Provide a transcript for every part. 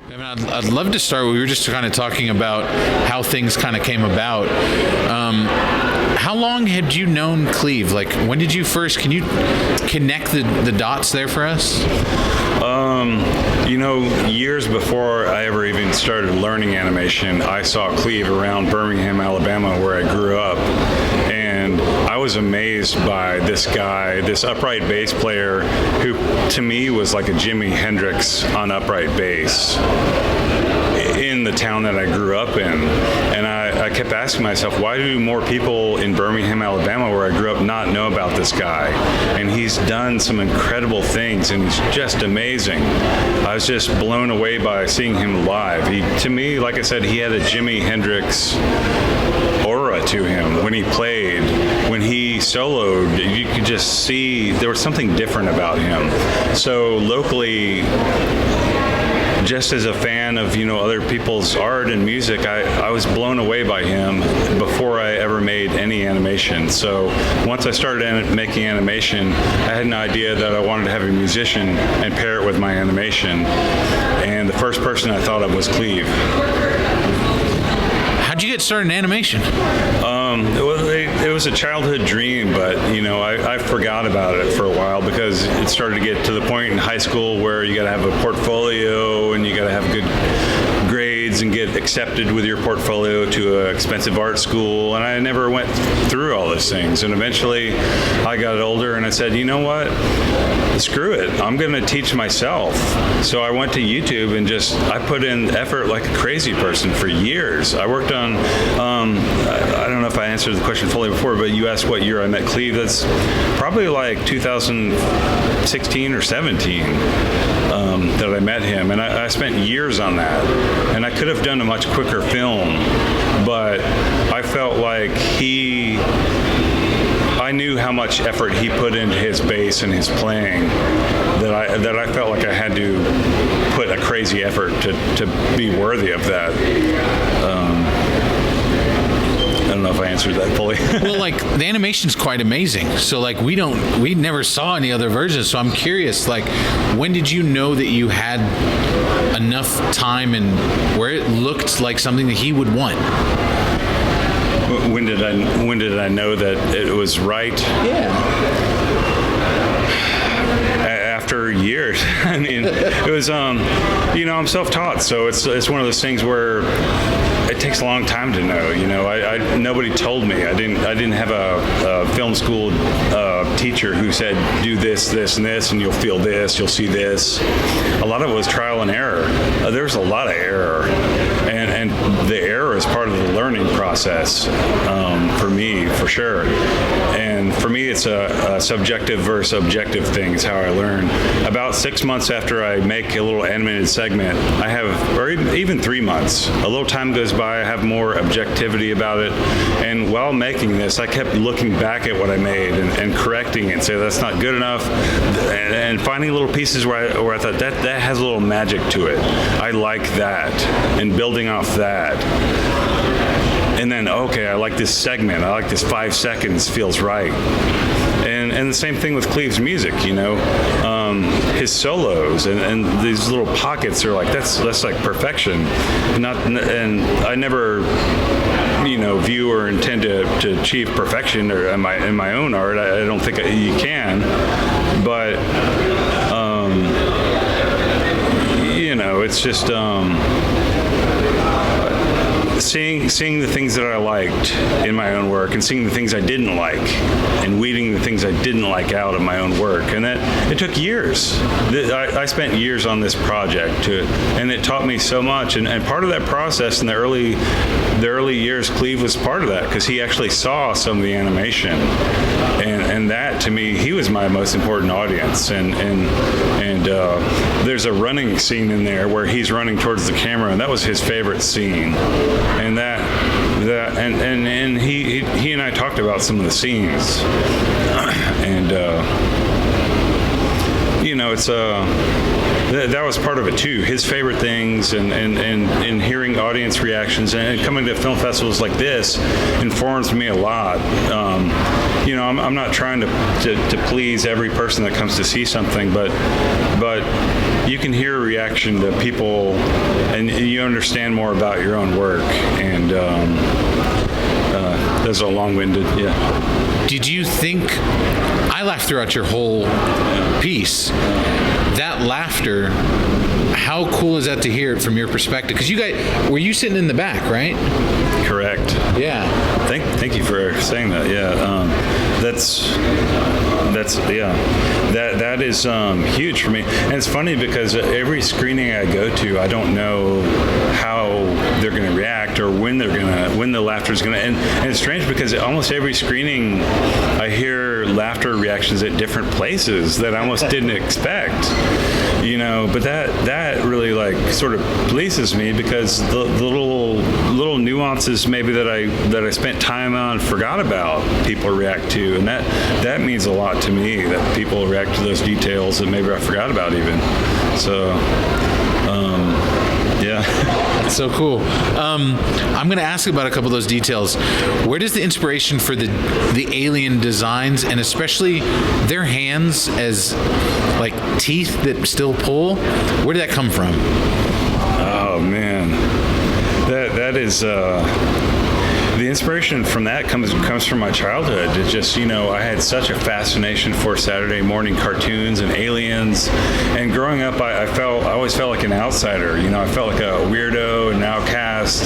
I mean, I'd love to start. We were just kind of talking about how things kind of came about. How long had you known Cleve? Like, when did you first? Can you connect the dots there for us? Years before I ever even started learning animation, I saw Cleve around Birmingham, Alabama, where I grew up. And I was amazed by this guy, this upright bass player, who to me was like a Jimi Hendrix on upright bass in the town that I grew up in. And I kept asking myself, why do more people in Birmingham, Alabama, where I grew up, not know about this guy? And he's done some incredible things, and he's just amazing. I was just blown away by seeing him live. To me, like I said, he had a Jimi Hendrix aura to him when he played. When he soloed, you could just see there was something different about him. So locally, just as a fan of other people's art and music, I was blown away by him before I ever made any animation. So once I started making animation, I had an idea that I wanted to have a musician and pair it with my animation. And the first person I thought of was Cleve. How'd you get started in animation? It was a childhood dream, but I forgot about it for a while because it started to get to the point in high school where you got to have a portfolio and you got to have good grades and get accepted with your portfolio to an expensive art school, and I never went through all those things. And eventually I got older and I said, you know what, screw it, I'm going to teach myself. So I went to YouTube and I put in effort like a crazy person for years. I worked on I don't know if I answered the question fully before, but you asked what year I met Cleve. That's probably like 2016 or 17 that I met him, and I spent years on that. And I could have done a much quicker film, but I felt like I knew how much effort he put into his bass and his playing that I felt like I had to put a crazy effort to be worthy of that. I don't know if I answered that fully. Well, like, the animation's quite amazing. So like we never saw any other versions. So I'm curious, like, when did you know that you had enough time and where it looked like something that he would want? When did I know that it was right? Yeah. After years. I mean, it was I'm self-taught, so it's one of those things where it takes a long time to know. Nobody told me. I didn't have a film school teacher who said, do this, this, and this, and you'll feel this, you'll see this. A lot of it was trial and error. There's a lot of error, and the error is part of the learning process for me, for sure. And for me, it's a subjective versus objective thing is how I learn. About 6 months after I make a little animated segment, or even 3 months, a little time goes by, I have more objectivity about it. And while making this, I kept looking back at what I made and correcting it and say, that's not good enough. And finding little pieces where I thought, that has a little magic to it. I like that. And building off that. And then, okay, I like this segment. I like this 5 seconds, feels right. And the same thing with Cleve's music, his solos and these little pockets are like, that's like perfection. And I never, view or intend to achieve perfection or in my own art. I don't think you can, but it's just seeing the things that I liked in my own work and seeing the things I didn't like and weeding the things I didn't like out of my own work. And it took years. I spent years on this project and it taught me so much. And part of that process in the early years, Cleve was part of that because he actually saw some of the animation. And that, to me, he was my most important audience. And there's a running scene in there where he's running towards the camera, and that was his favorite scene. And and he and I talked about some of the scenes, and it's that was part of it too. His favorite things and hearing audience reactions and coming to film festivals like this informs me a lot. I'm not trying to please every person that comes to see something, but you can hear a reaction to people, and you understand more about your own work. And that's a long-winded, yeah. Did you think, I laughed throughout your whole piece, that laughter, how cool is that to hear it from your perspective? Because you guys, were you sitting in the back, right? Correct. Yeah. Thank you for saying that. Yeah. That is huge for me. And it's funny because every screening I go to, I don't know how they're going to react or when the laughter is going to end. And it's strange because almost every screening I hear laughter reactions at different places that I almost didn't expect. But that really like sort of pleases me because the little nuances maybe that I spent time on, forgot about, people react to, and that means a lot to me, that people react to those details that maybe I forgot about even. So yeah. That's so cool. I'm going to ask about a couple of those details. Where does the inspiration for the alien designs, and especially their hands as like teeth that still pull, where did that come from? Oh man, that is the inspiration from that comes from my childhood. It just, I had such a fascination for Saturday morning cartoons and aliens. And growing up, I always felt like an outsider. I felt like a weirdo, an outcast.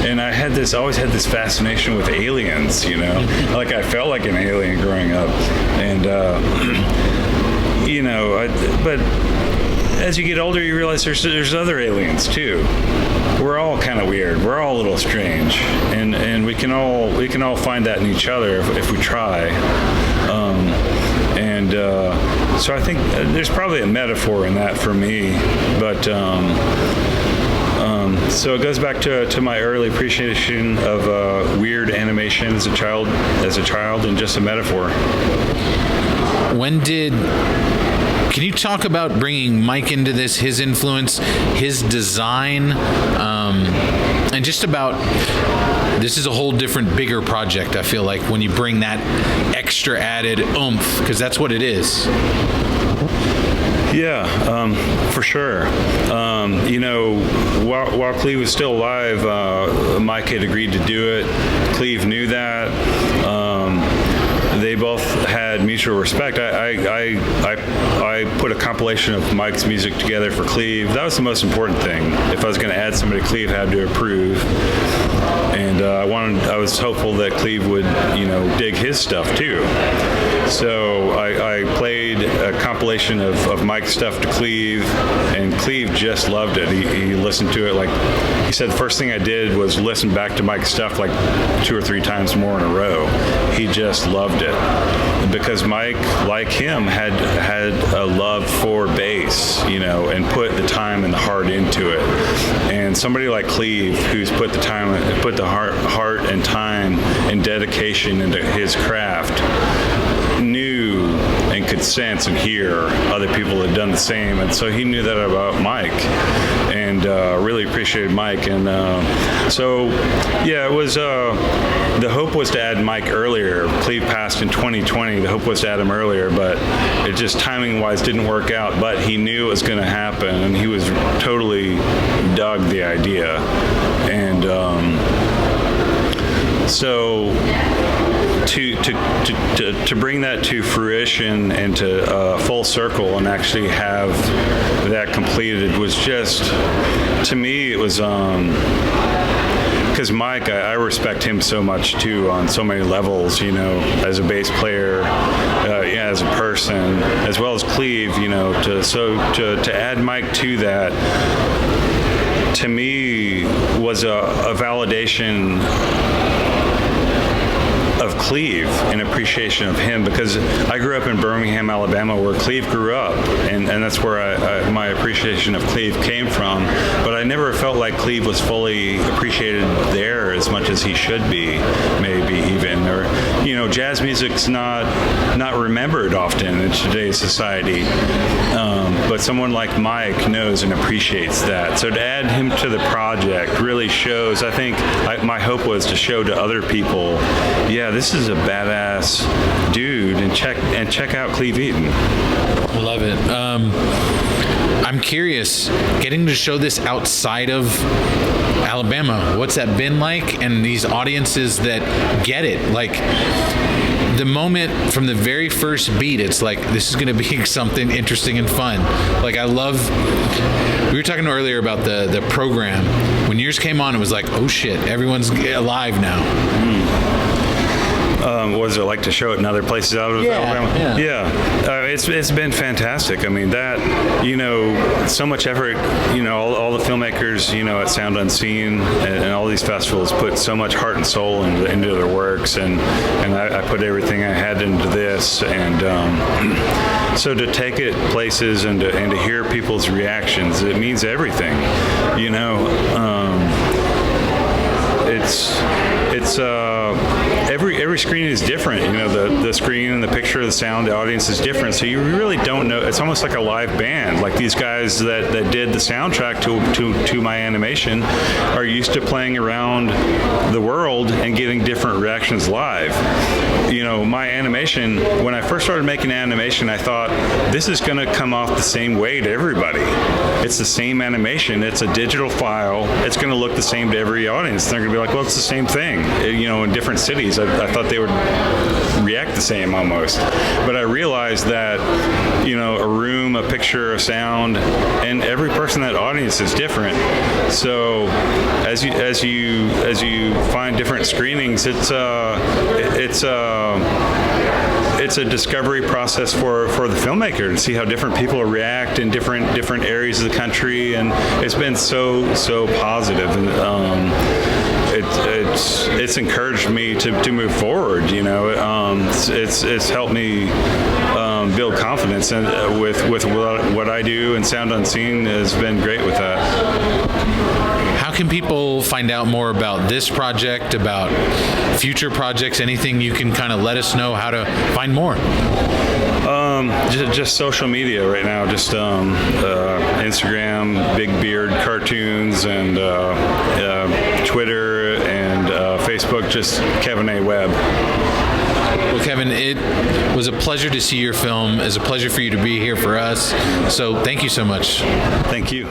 And I always had this fascination with aliens, Like I felt like an alien growing up. And, but as you get older, you realize there's other aliens too. We're all kind of weird. We're all a little strange, and we can all find that in each other if we try. So I think there's probably a metaphor in that for me, but so it goes back to my early appreciation of weird animation as a child, and just a metaphor. Can you talk about bringing Mike into this, his influence, his design, and just about, this is a whole different, bigger project, I feel like, when you bring that extra added oomph, because that's what it is. Yeah, for sure. While Cleve was still alive, Mike had agreed to do it. Cleve knew that. They both had mutual respect. I put a compilation of Mike's music together for Cleve. That was the most important thing. If I was going to add somebody, Cleve had to approve. And I was hopeful that Cleve would, dig his stuff too. So I played a compilation of Mike's stuff to Cleve, and Cleve just loved it. He listened to it, like he said, the first thing I did was listen back to Mike's stuff like 2 or 3 times more in a row. He just loved it because Mike, like him, had a love for bass, and put the time and the heart into it. And somebody like Cleve, who's put the heart and time and dedication into his craft, knew and could sense and hear other people had done the same, and so he knew that about Mike, and really appreciated Mike. And so it was the hope was to add Mike earlier. Cleve passed in 2020. The hope was to add him earlier, but it just timing wise didn't work out. But he knew it was going to happen, and he was totally dug the idea. And so to bring that to fruition and to full circle and actually have that completed was just, to me, it was because Mike, I respect him so much too on so many levels, as a bass player, as a person, as well as Cleve, to add Mike to that, to me, was a validation of Cleve and appreciation of him, because I grew up in Birmingham, Alabama, where Cleve grew up, and that's where my appreciation of Cleve came from. But I never felt like Cleve was fully appreciated there as much as he should be, maybe even. Or, jazz music's not remembered often in today's society, but someone like Mike knows and appreciates that. So to add him to the project really shows, I think my hope was to show to other people, this is a badass dude, and check out Cleve Eaton. I love it. I'm curious, getting to show this outside of Alabama, what's that been like? And these audiences that get it, like the moment from the very first beat, it's like, this is going to be something interesting and fun. Like, I love, we were talking earlier about the program. When yours came on, it was like, oh shit, everyone's alive now. What was it like to show it in other places out of Alabama? Yeah. It's been fantastic. I mean, that, you know, so much effort, you know, all the filmmakers, you know, at Sound Unseen and all these festivals put so much heart and soul into their works, and I put everything I had into this, and so to take it places and to hear people's reactions, it means everything, you know. Every screen is different. You know, the screen and the picture, the sound, the audience is different. So you really don't know. It's almost like a live band. Like these guys that did the soundtrack to my animation are used to playing around the world and getting different reactions live. You know, my animation, when I first started making animation, I thought this is going to come off the same way to everybody. It's the same animation. It's a digital file. It's going to look the same to every audience. They're going to be like, well, it's the same thing. You know, in different cities, I thought they would react the same almost. But I realized that, you know, a room, a picture, a sound, and every person in that audience is different. So as you find different screenings, it's a discovery process for the filmmaker to see how different people react in different areas of the country, and it's been so positive, and it's encouraged me to move forward. You know, it's helped me build confidence, and with what I do, and Sound Unseen has been great with that. How can people find out more about this project, about future projects, anything you can kind of let us know how to find more? Just social media right now, just Instagram, Big Beard Cartoons, and Twitter and Facebook, just Kevin A. Webb. Well, Kevin, it was a pleasure to see your film. It's a pleasure for you to be here for us. So thank you so much. Thank you.